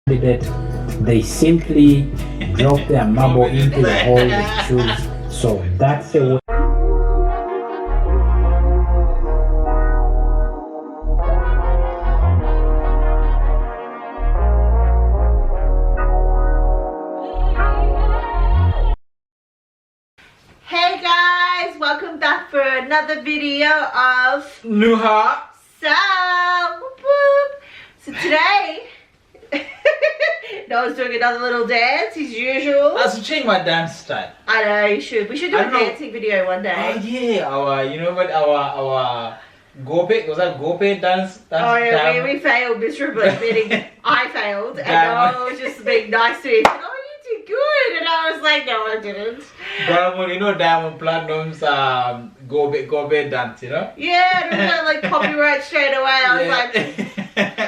candidate, they simply drop their marble into the hole they choose. So that's the way. Hey guys, welcome back for another video of NuhaSal. Whoop, whoop. So today, Noah's doing another little dance as usual. I should change my dance style. I know you should. We should do a dancing video one day. Oh yeah, you know what, our gope, was that gope dance? Oh yeah, we failed miserably. Meaning I failed, and Noah was just being nice to me. Oh, you did good, and I was like, no, I didn't. Diamond, you know Diamond Platinum's gope dance, you know? Yeah, and it was like copyright straight away. I was like.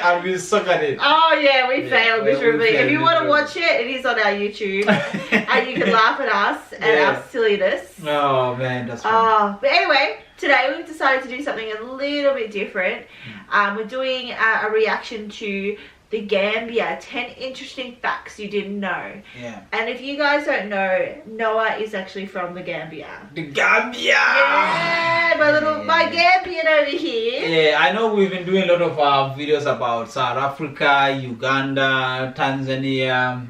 I'll be suck at it. Oh yeah, we failed miserably. If you want to watch it is on our YouTube, and you can laugh at us and our silliness. Oh man, that's funny. But anyway, today we've decided to do something a little bit different. We're doing a reaction to the Gambia 10 interesting facts you didn't know. Yeah. And if you guys don't know, Noah is actually from the Gambia. The Gambia! Yeah, my Gambian over here. Yeah, I know we've been doing a lot of videos about South Africa, Uganda, Tanzania,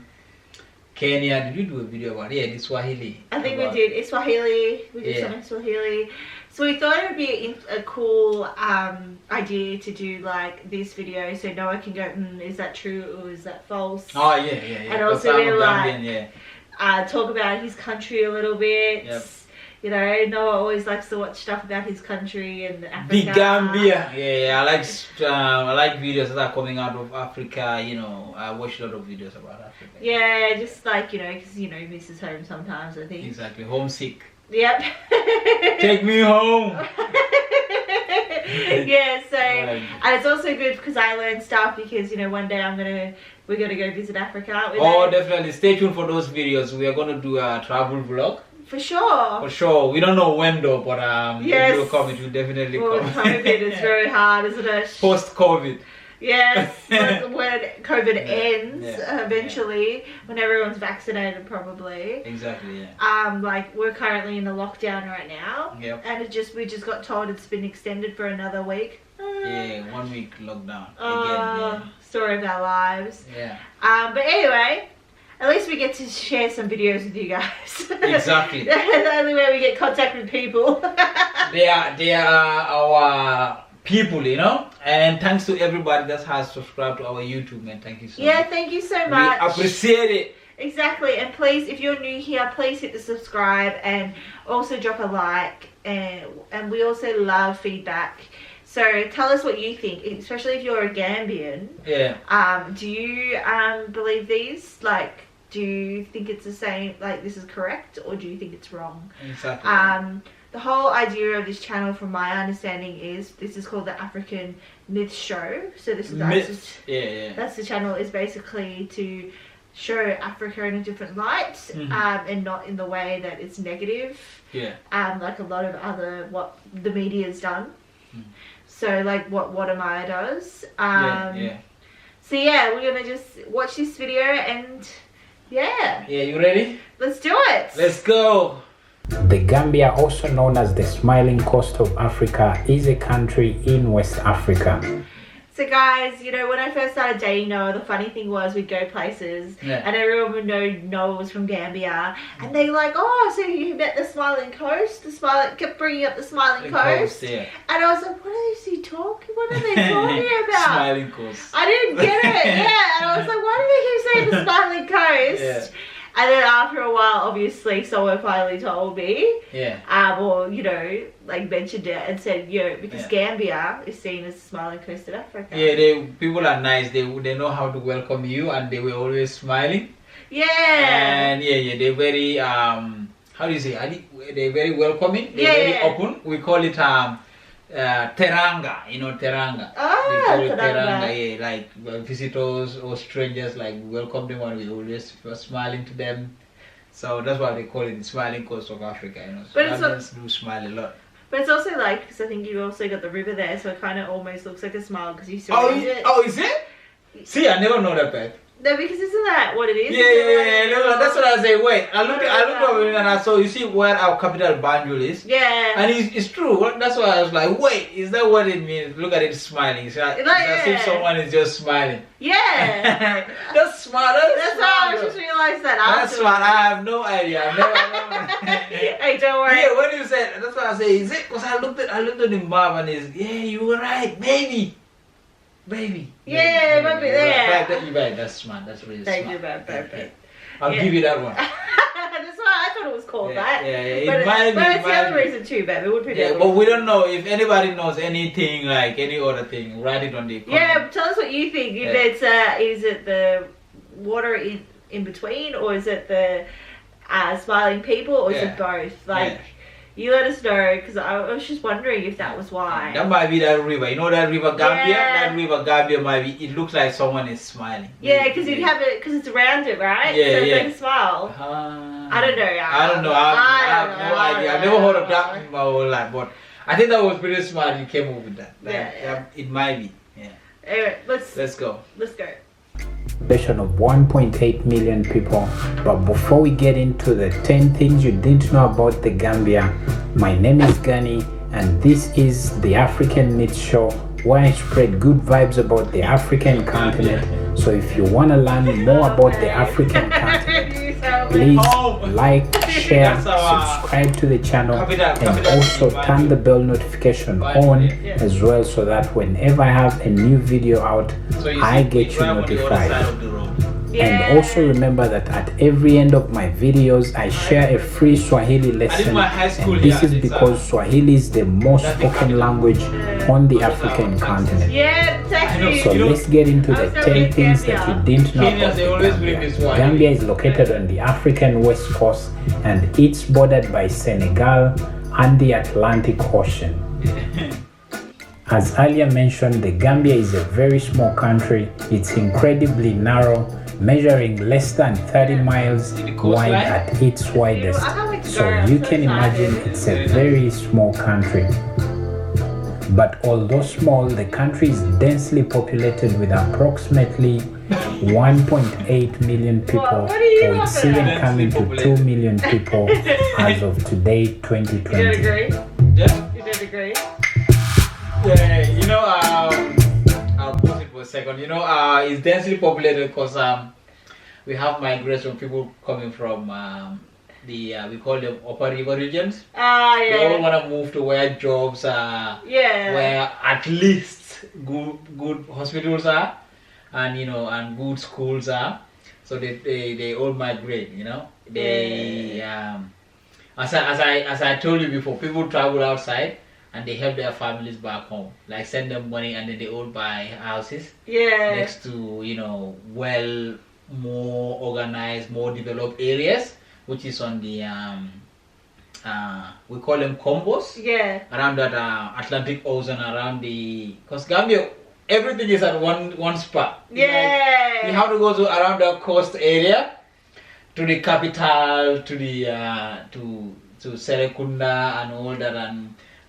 Kenya. Did we do a video about the Swahili? I think we did. Swahili. We did some Swahili. So we thought it would be a cool idea to do like this video, so Noah can go, is that true or is that false? Oh yeah. And also we like talk about his country a little bit. Yep. You know, Noah always likes to watch stuff about his country and Africa. The Gambia. Yeah. I like videos that are coming out of Africa. You know, I watch a lot of videos about Africa. Yeah, just like because he misses home sometimes. I think. Exactly, homesick. Yep. Take me home. Yeah, so and it's also good because I learned stuff because one day we're gonna go visit Africa. Definitely. Stay tuned for those videos. We are gonna do a travel vlog. For sure. For sure. We don't know when though, but yes. It will come. It will definitely come. COVID is very hard, isn't it? Post-COVID. Yes, when COVID ends eventually, when everyone's vaccinated, probably. Exactly. Yeah. Like we're currently in a lockdown right now. Yep. And we just got told it's been extended for another week. Yeah, 1 week lockdown again. Story of our lives. Yeah. But anyway, at least we get to share some videos with you guys. Exactly. That's the only way we get contact with people. They are our people, and thanks to everybody that has subscribed to our YouTube, man. Thank you so much. Yeah, thank you so much. We appreciate it. Exactly, and please, if you're new here, please hit the subscribe and also drop a like, and we also love feedback. So tell us what you think, especially if you're a Gambian. Yeah. Do you believe these? Like, do you think it's the same? Like, this is correct, or do you think it's wrong? Exactly. The whole idea of this channel, from my understanding, is this is called the African Myth Show. So this is that's the channel, is basically to show Africa in a different light, and not in the way that it's negative. Yeah. Like a lot of what the media's done. So like what Amaya does. So yeah, we're gonna just watch this video and yeah. Yeah, you ready? Let's do it. Let's go. The Gambia, also known as the Smiling Coast of Africa, is a country in West Africa. So guys, when I first started dating Noah, the funny thing was we'd go places and everyone would know Noah was from Gambia, and they like, oh, so you met the Smiling Coast? Kept bringing up the Smiling Coast. Yeah. And I was like, what are they talking about? Smiling Coast. I didn't get it. Yeah, and I was like, why do they keep saying the Smiling Coast? Yeah. And then after a while, obviously, someone finally told me. Yeah. Or, like mentioned it and said, because Gambia is seen as the Smiling Coast of Africa. Yeah, people are nice. They know how to welcome you, and they were always smiling. Yeah. And they're very, how do you say? They're very welcoming. They're very open. We call it teranga, teranga. We call it teranga, like visitors or strangers, like we welcome them and we always smiling to them. So that's why they call it the Smiling Coast of Africa, So Gambians do smile a lot. But it's also like, because I think you've also got the river there, so it kind of almost looks like a smile because you it. Oh, is it? See, I never know that, babe. No, because isn't that what it is? Yeah. No, that's what I say. Wait, I looked over it and I saw. You see where our capital Banjul is? Yeah. And it's true. That's why I was like, wait, is that what it means? Look at it smiling. It's like, as if someone is just smiling. Yeah. That's smart. That's how I just realized that. That's smart. I have no idea. I've never Hey, don't worry. Yeah, when you said, that's what I say. Is it? Because I looked at the map and it's, you were right, baby. Yeah, it might be there. You're right. That's smart. That's really smart. Thank you, babe. I'll give you that one. That's why I thought it was called that. Yeah. But it's the other reason too, babe. It would be but we don't know if anybody knows anything like any other thing. Write it on the comment. Yeah, tell us what you think. If it's is it the water in between, or is it the smiling people, or is it both? You let us know, because I was just wondering if that was why. That might be that river. You know that river Gambia? That river Gambia might be, it looks like someone is smiling. Yeah, because you'd have it, because it's around it, right? So it's like a smile. I don't know. I don't know. I have no idea. I've never heard of that in my whole life, but I think that was pretty smart. You came up with that. It might be. Yeah. Anyway, let's go. Population of 1.8 million people. But before we get into the 10 things you didn't know about the Gambia, my name is Gani and this is the African Myth Show, where I spread good vibes about the African continent. So if you want to learn more about the African continent, please like, share, subscribe to the channel, and also turn the bell notification on as well, so that whenever I have a new video out, I get you notified. And also remember that at every end of my videos, I share a free Swahili lesson, and this is because Swahili is the most spoken language on the African continent. So let's get into the 10 things that you didn't know about the Gambia. Gambia is located on the African west coast, and it's bordered by Senegal and the Atlantic Ocean. As earlier mentioned, the Gambia is a very small country. It's incredibly narrow, measuring less than 30 miles wide at its widest. So you can imagine it's a very small country. But although small, the country is densely populated with approximately 1.8 million people, or it's even coming to 2 million people as of today, 2020. You did agree? Yeah. You did agree? Yeah, I'll pause it for a second. It's densely populated because we have migration, people coming from we call them upper river regions. They all want to move to where jobs are, where at least good hospitals are, and and good schools are. So they all migrate. They as I told you before, people travel outside and they help their families back home, like send them money, and then they all buy houses next to more organized, more developed areas, which is on the we call them combos. Around that Atlantic Ocean, around because Gambia, everything is at one spot. You have to go to around the coast area, to the capital, to the to Serekunda and all that,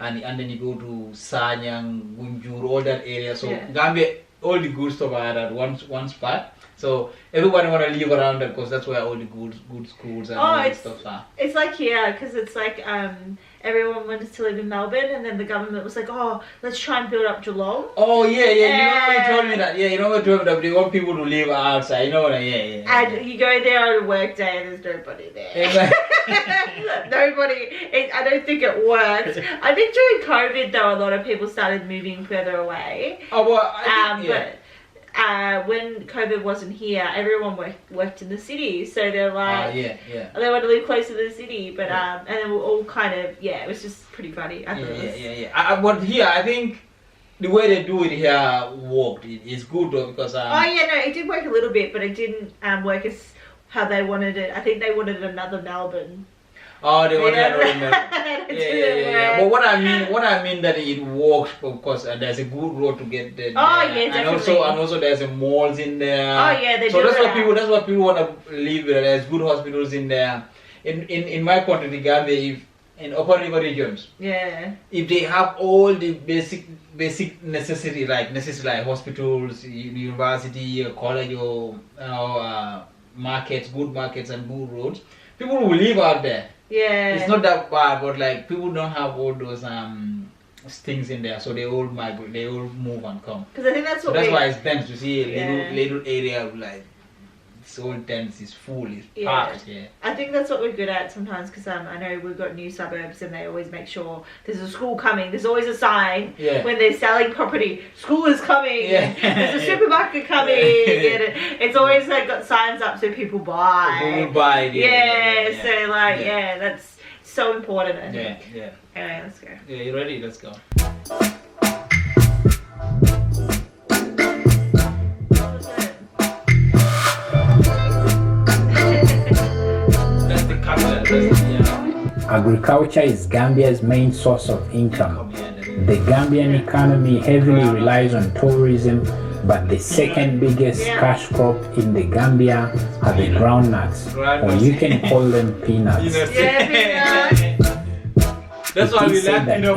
and then you go to Sanyang, Gunjur, all that area. So Gambia, all the good stuff are at one spot. So everybody want to live around that because that's where all the good schools and all that stuff are. It's like here, because it's like everyone wanted to live in Melbourne, and then the government was like, let's try and build up Geelong. You told me that. You told me that they want people to live outside. And you go there on a work day and there's nobody there. Nobody. I don't think it worked. I think during COVID though, a lot of people started moving further away. But when COVID wasn't here, everyone worked in the city, so they're like, they want to live closer to the city, but and then we're all kind of, it was just pretty funny. But here, I think the way they do it here worked. It's good though, because it did work a little bit, but it didn't work as how they wanted it. I think they wanted another Melbourne. They wanted another Melbourne. But what I mean that it works because there's a good road to get there. And also there's a malls in there. So that's what people want to live with. There's good hospitals in there. In my country, the Gambia, if in upper river regions. Yeah. If they have all the basic necessity like hospitals, university, college, or markets, good markets and good roads, people will live out there. Yeah. It's not that bad, but like people don't have all those things in there, so they all migrate, they all move and come. Because I think that's what. So that's why it's dense to see a little area of like. It's all dense, it's full, it's packed. Yeah. I think that's what we're good at sometimes, because I know we've got new suburbs and they always make sure there's a school coming. There's always a sign when they're selling property. School is coming. Yeah. There's a supermarket coming. It's always like got signs up so people buy. People buy. So like that's so important. I think. Yeah. Anyway, let's go. Yeah, you ready? Let's go. Agriculture is Gambia's main source of income. The Gambian economy heavily relies on tourism, but the second biggest cash crop in the Gambia are the groundnuts, or you can call them peanuts. That's why we like that 80%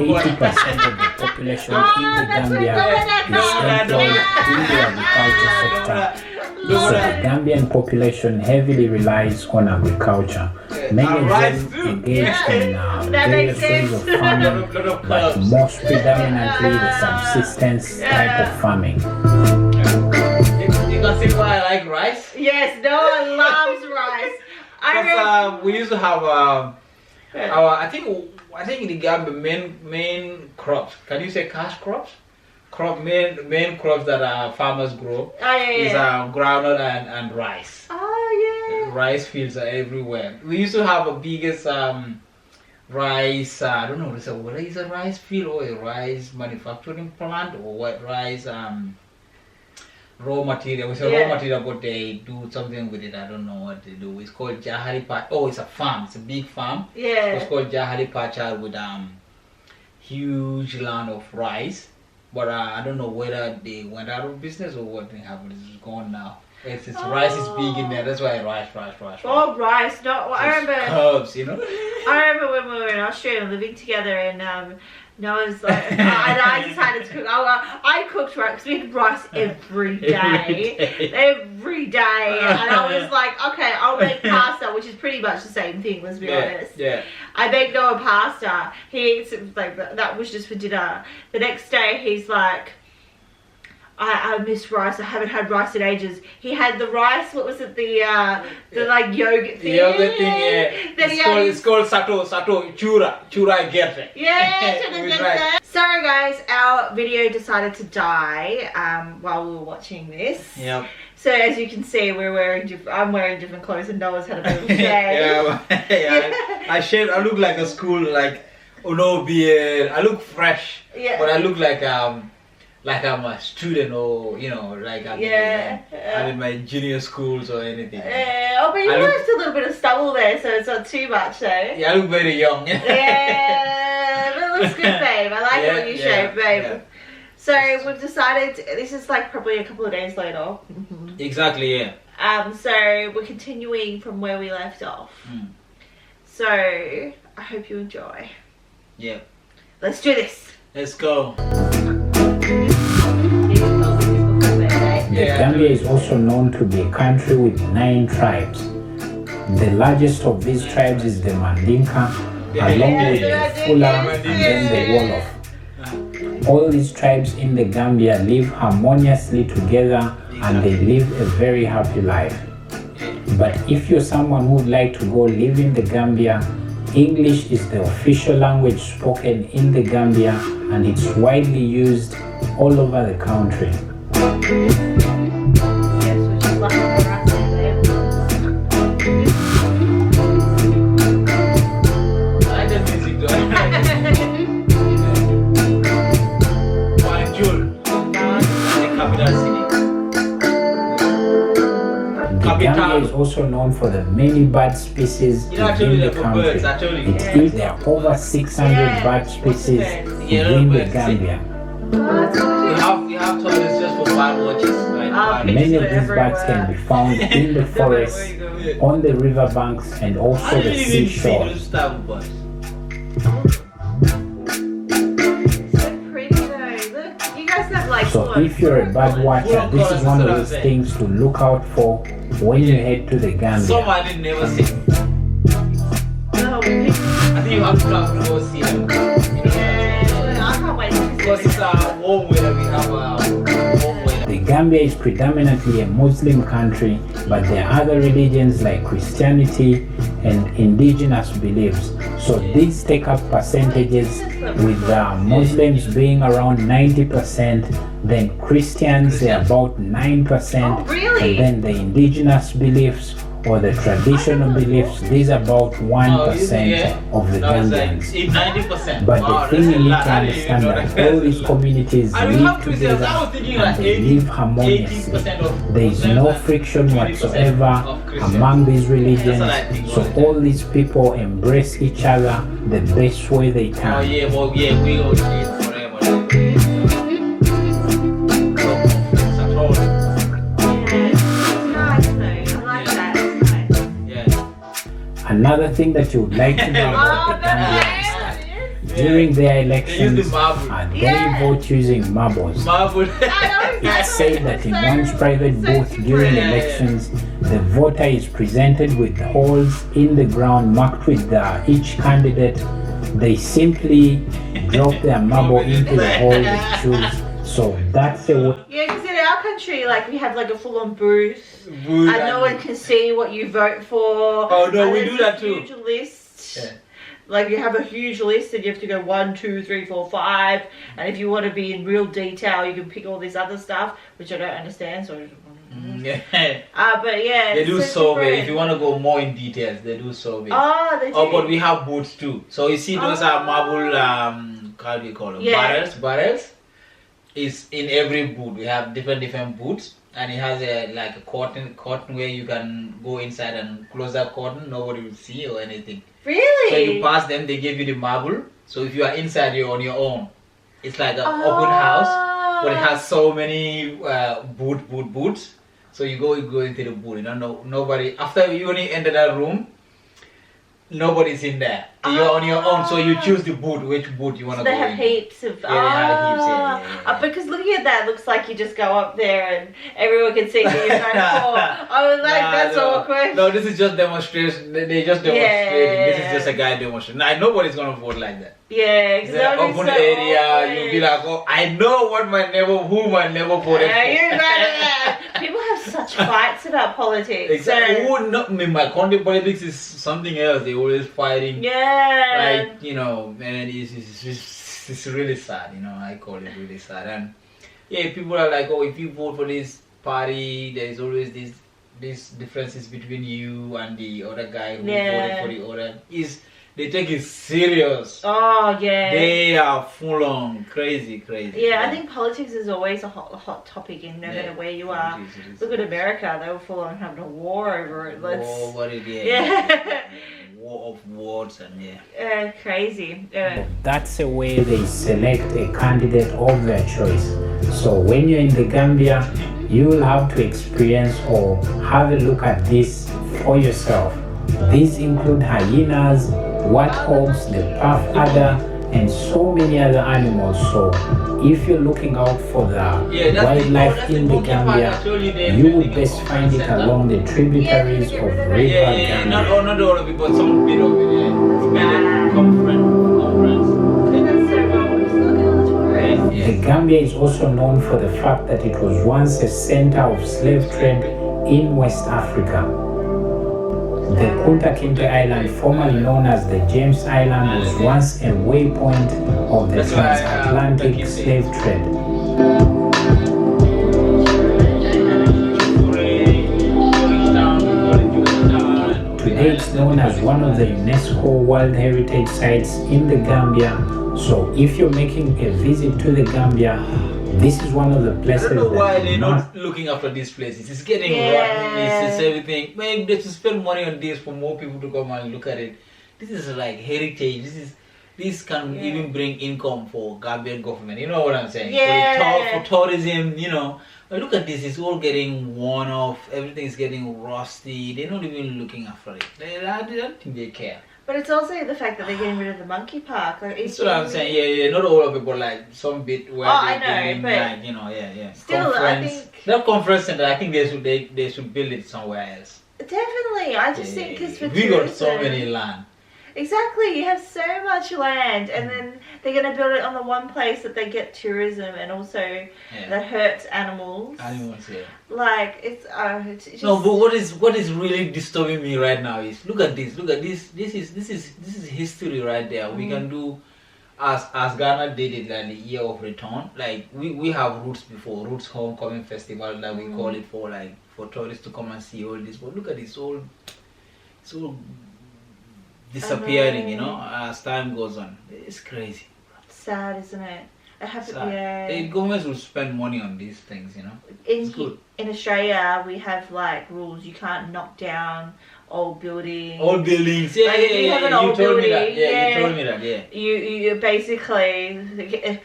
of the population in the Gambia is employed in the agriculture sector. So the Gambian population heavily relies on agriculture. Many of them engage in various ways of farming, but most predominantly the subsistence type of farming. You can see why I like rice? Yes, no one loves rice. Because we used to have I think in the Gambia main crops. Can you say cash crops? Main crops that farmers grow is groundnut and rice. Rice fields are everywhere. We used to have a biggest rice. I don't know whether it's a rice field or a rice manufacturing plant or what rice raw material. It's a raw material, but they do something with it. I don't know what they do. It's called Jahari Pacha. Oh, it's a farm. It's a big farm. Yeah. It's called Jahari Pacha with huge land of rice. But I don't know whether they went out of business or what thing happened. It's gone now. Rice is big in there. That's why rice. Oh, rice. No, I remember. Herbs, you know. I remember when we were in Australia living together, and Noah's like, I decided to cook. I cooked rice because we had rice every day. Every day. And I was like, okay, I'll make pasta, which is pretty much the same thing, let's be honest. Yeah. I baked Noah pasta. He eats it, like, that was just for dinner. The next day, he's like, I miss rice. I haven't had rice in ages. He had the rice. What was it? The like yogurt thing. Yogurt thing. Yeah. It's called sato chura gerte. Yeah, chura gerte. Sorry guys, our video decided to die while we were watching this. Yep. So as you can see, I'm wearing different clothes, and Noah's had a bit of a shave. I shaved. I look like a school no beard. I look fresh. Yeah. But I look like I'm a student, or like I'm in my junior schools or anything. Oh, but you left a little bit of stubble there, so it's not too much, though. Yeah, I look very young. Yeah, but it looks good, babe. I like it when you shave, babe. Yeah. So we've decided this is like probably a couple of days later. Exactly, yeah. So we're continuing from where we left off. So I hope you enjoy. Yeah. Let's do this. Let's go. The Gambia is also known to be a country with 9 tribes. The largest of these tribes is the Mandinka, along with the Fula and then the Wolof. All these tribes in the Gambia live harmoniously together and they live a very happy life. But if you're someone who would like to go live in the Gambia, English is the official language spoken in the Gambia and it's widely used all over the country. Gambia is also known for the many bird species within the country. There are over 600 bird species within the Gambia. We have toilets just for bird watches, right? Many of these birds can be found in the forests, on the riverbanks, and also the seashores. So if you're a bird watcher, this is one of those things to look out for when you head to the Gambia. Some I didn't never see. I think you have to go see them. You know what I'm saying? I can't wait because it's warm weather. We have warm weather. The Gambia is predominantly a Muslim country, but there are other religions like Christianity and indigenous beliefs. So these take up percentages, with Muslims being around 90%, then Christians are about 9%, and then the indigenous beliefs or the traditional beliefs, these are about 1% of the Gambians. But the thing you need to understand that all these communities live together and they live harmoniously. There is no friction whatsoever among these religions, so all these people embrace each other the best way they can. We all forever. Another thing that you would like to know about the Gambia is that during their elections, they vote using marbles. It's said that in one's private booth during elections, the voter is presented with holes in the ground marked with each candidate. They simply drop their marble into the hole they choose. So that's the way. Yeah, because in our country, like, we have like a full-on booth, and no one can see what you vote for. Oh no, we do that too. Huge list. Yeah. Like, you have a huge list, and you have to go 1, 2, 3, 4, 5. And if you want to be in real detail, you can pick all this other stuff, which I don't understand. So. Yeah. But yeah, they do survey. If you want to go more in details, they do survey. Oh, they do. Oh, but we have booths too. So you see, those are marble. How do you call them? Yeah. Barrels. Is in every booth. We have different booths, and it has a curtain where you can go inside and close that curtain. Nobody will see or anything. Really? So you pass them, they give you the marble. So if you are inside, you're on your own. It's like an open house, but it has so many booths. So you go into the booth. You don't know nobody. After you only enter that room, nobody's in there. You're on your own, so you choose the booth, which booth you want to go in. They have heaps of... Yeah, they have heaps, yeah. Because looking at that, looks like you just go up there and everyone can see who you're trying for. I was like, that's awkward. No, this is just demonstration. They just demonstrating. This is just a guy demonstrating. Nobody's going to vote like that. Yeah, exactly. It's an open area. You'll be like, oh, I know who my neighbor voted for. People have such fights about politics. Exactly. So. My country politics is something else. They're always fighting. Yeah. Like, and it's really sad, I call it really sad. And yeah, people are like, oh, if you vote for this party, there's always these differences between you and the other guy who voted for the other. They take it serious. Oh, yeah. They are full on crazy. Yeah, I think politics is always a hot topic in no matter where you are. It is. Look at America, they were full on having a war over it. War of words and crazy. That's the way they select a candidate of their choice. So when you're in the Gambia, you will have to experience or have a look at this for yourself. These include hyenas, warthogs, the puff adder, and so many other animals. So if you're looking out for the wildlife in the Gambia, you would best find it along the tributaries of River Gambia. Not all of it, but some bit of it. The Gambia is also known for the fact that it was once a center of slave trade in West Africa. The Kunta Kinte Island, formerly known as the James Island, was once a waypoint of the transatlantic slave trade. Today it's known as one of the UNESCO World Heritage Sites in the Gambia. So if you're making a visit to the Gambia, this is one of the places. I don't know why they're not looking after these places. It's getting rotten. It's everything. Maybe they should spend money on this for more people to come and look at it. This is like heritage. This can even bring income for Gambian government. You know what I'm saying? For tourism, But look at this. It's all getting worn off. Everything's getting rusty. They're not even looking after it. I don't think they care. But it's also the fact that they're getting rid of the monkey park. Like, that's what I'm saying. Yeah, not all of it, but like some bit where I know, but like, you know, yeah. Still, conference, I think not conference center. I think they should build it somewhere else. Definitely, I just think because for we got so many land. Exactly, you have so much land, and then they're going to build it on the one place that they get tourism, and also that hurts animals. Animals, yeah. Like it's just... No, but what is really disturbing me right now is look at this. This is history right there. We can do as Ghana did it like the year of return. Like we have roots before, roots homecoming festival that we call it for tourists to come and see all this. But look at this all disappearing, you know, as time goes on. It's crazy. Sad, isn't it? I have to, The governments will spend money on these things, you know. It's good. In Australia, we have like rules. You can't knock down old buildings. Old buildings, yeah, like, you told me that. Yeah, you told me that. Yeah. You basically,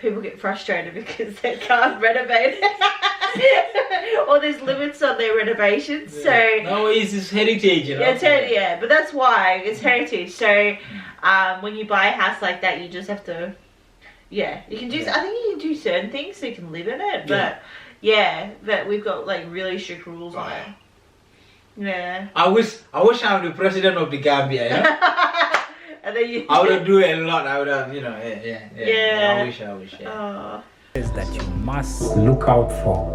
people get frustrated because they can't renovate it. Or there's limits on their renovations. So no, it's heritage, you know. But that's why it's heritage. So when you buy a house like that, you just have to. Yeah, you can do. I think you can do certain things so you can live in it, but but we've got like really strict rules on it. Yeah. I wish I'm the president of the Gambia, you know? And then I would have do a lot. I would have, you know, yeah. I wish. Oh. That you must look out for.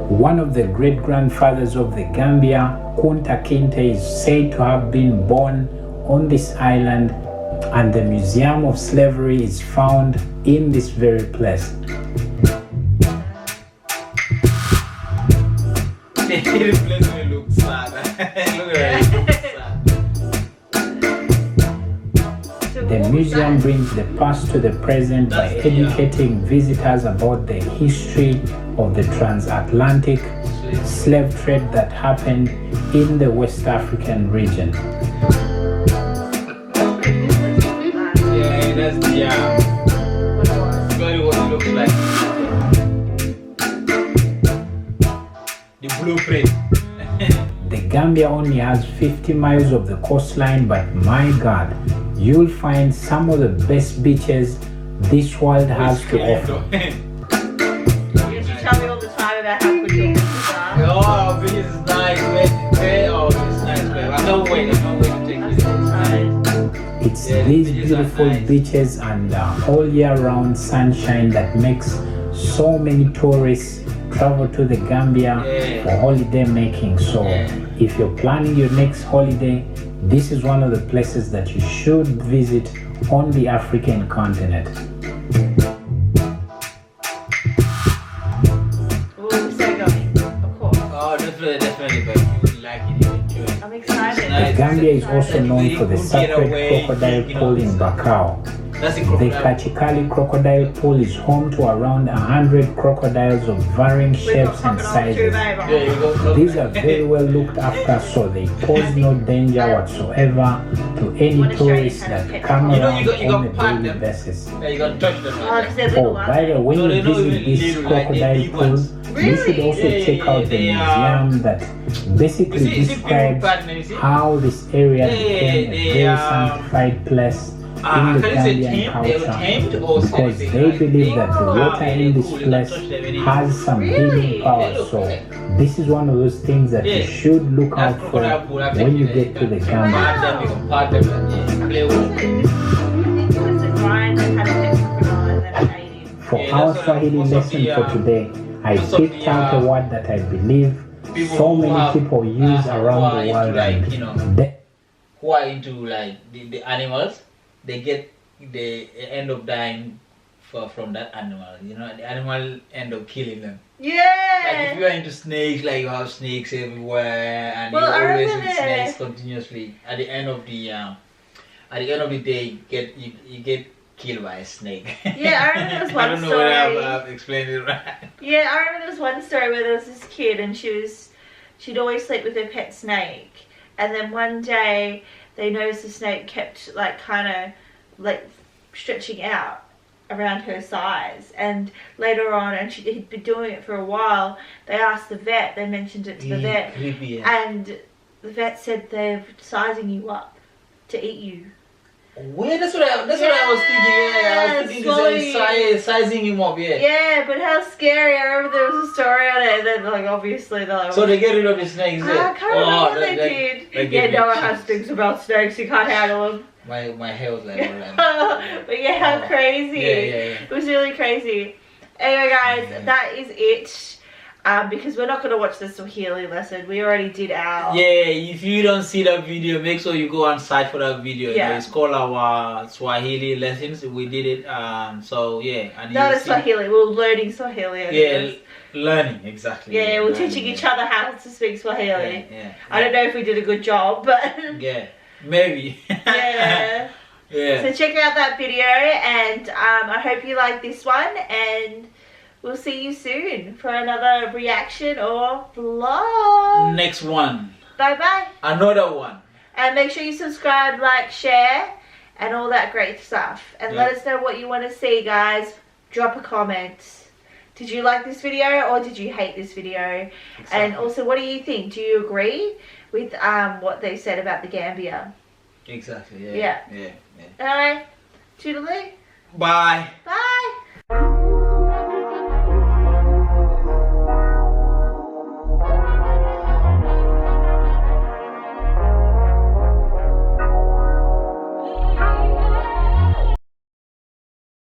One of the great grandfathers of the Gambia, Kunta Kinte, is said to have been born on this island, and the Museum of Slavery is found in this very place. This place will look sad. Look at it. The museum brings the past to the present by educating visitors about the history of the transatlantic slave trade that happened in the West African region. That's very what it looks like. The blueprint. The Gambia only has 50 miles of the coastline, but my God, you'll find some of the best beaches this world has to offer. You tell me all the time about how good your beaches are. Oh, our beach is nice. It's nice, babe. I can't wait to take you there. It's these beautiful beaches and all year-round sunshine that makes so many tourists travel to the Gambia for holiday making. So if you're planning your next holiday, this is one of the places that you should visit on the African continent. We'll stay going, of course. Oh, definitely, but you would like it, you enjoy it. I'm excited. The Gambia is also known for the sacred crocodile pool in Bakau. The Kachikali crocodile pool is home to around 100 crocodiles of varying shapes and sizes. These are very well looked after, so they pose no danger whatsoever to any tourists that come around on a daily basis. Oh, by the way, when you visit these crocodile pools, you should also check out the museum that basically describes how this area became a very sanctified place in the Gambian culture, because they believe that the water in this place has some healing power. So this is one of those things that you should look out for when you get to the Gambia. For our Swahili lesson for today, I picked out a word that I believe so many people use around the world. Who are into like the animals, they end up dying from that animal. You know, the animal end up killing them. Yeah. Like if you are into snakes, like you have snakes everywhere, and you're always with snakes continuously. At the end of the day, you get killed by a snake. Yeah, I remember there was one story. I don't know whether I've explained it right. Yeah, I remember there was one story where there was this kid and she'd always sleep with her pet snake, and then one day they noticed the snake kept like kind of like stretching out around her size, and later on, and he'd been doing it for a while, they asked the vet, they mentioned it to the vet, creepy, and the vet said they're sizing you up to eat you. Wait, that's what I was thinking. Yeah, I was thinking sizing him up. Yeah. Yeah, but how scary! I remember there was a story on it. And then, like, obviously, they're like, so they get rid of the snakes. I can't remember what they did. Yeah, no one has things about snakes. You can't handle them. My hair was like, but yeah, how crazy! Yeah. It was really crazy. Anyway, guys, that is it. Because we're not going to watch the Swahili lesson. We already did our... Yeah, if you don't see that video, make sure you go and search for that video. Yeah. It's called our Swahili lessons. We did it. So, yeah. And not a Swahili. We were learning Swahili. Yeah, learning. Exactly. Yeah, we're teaching each other how to speak Swahili. Yeah. I don't know if we did a good job, but... Yeah, maybe. Yeah. So check out that video. And I hope you like this one. And... we'll see you soon for another reaction or vlog. Next one. Bye-bye. Another one. And make sure you subscribe, like, share, and all that great stuff. And let us know what you want to see, guys. Drop a comment. Did you like this video or did you hate this video? Exactly. And also, what do you think? Do you agree with what they said about the Gambia? Exactly, Yeah. Alright. Toodaloo. Bye. Bye.